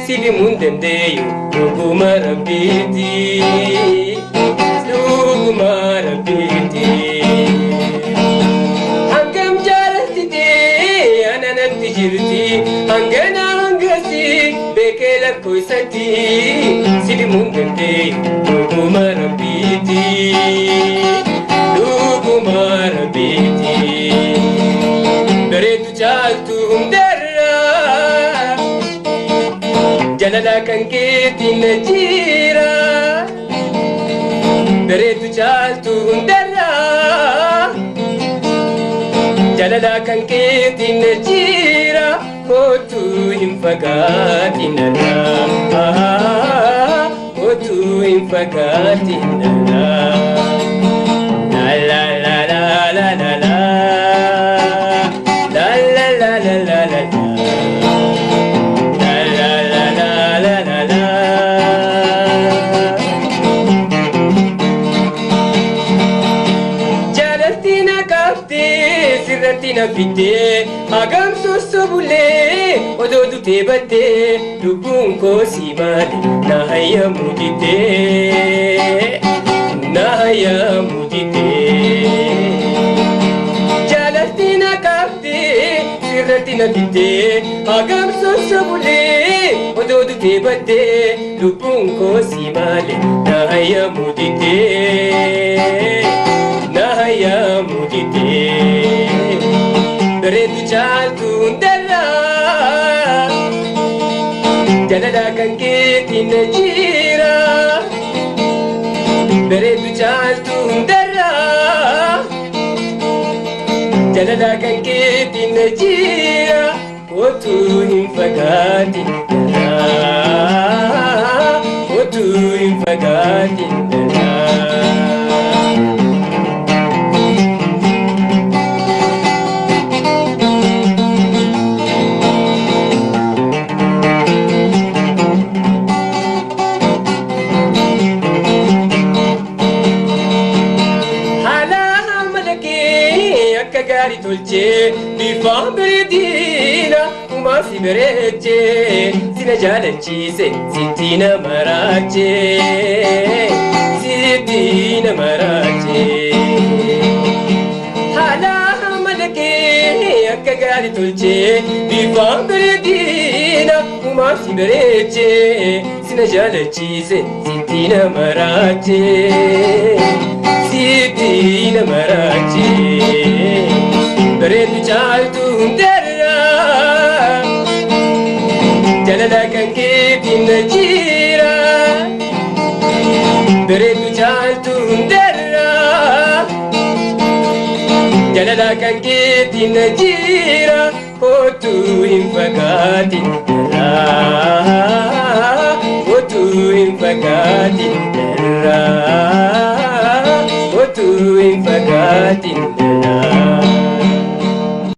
sidi mundendeyo dhuguma rabbiiti dhuguma rabbiiti hangam jaalatite ananatti jirti hangana hangasi beekee lakkoofsatti sidi mundendeyo dhuguma rabbiiti dhuguma rabbiiti bereetu caaltu hundarra jalala kan keetiin na jira bereetu caaltu hundarra jalala kan keetiin na jira kootu hin fagaatin narraa kootu hin fagaatin narraa la la la la la la sirratina fitte hagam sossobullee odoo dutee battee lubbuun koo si maali na hayyamu dittee na hayyamu dittee jaalattina qabdee sirratina fitte hagam sossobullee odoo dutee battee lubbuun koo si maali na hayyamu dittee na hayyamu dittee bereetu caaltu hundarra jalala kan keetiin na jira bereetu caaltu hundarra jalala kan keetiin na jira kootu hin fagaatin narraa kootu hin fagaatin narraa gari tolche bifaan bareedina uumaa si bareeche sina jaalachise sitti nama raache sitti nama raache haala amala kee akka gari tolche bifaan bareedina uumaa si bareeche sina jaalachise sitti nama raache sitti nama raache bereetu caaltu hundarra jalala kan keetiin na jira bereetu caaltu hundarra jalala kan keetiin na jira kootu hin fagaatin narraa kootu hin fagaatin narraa kootu hin fagaatin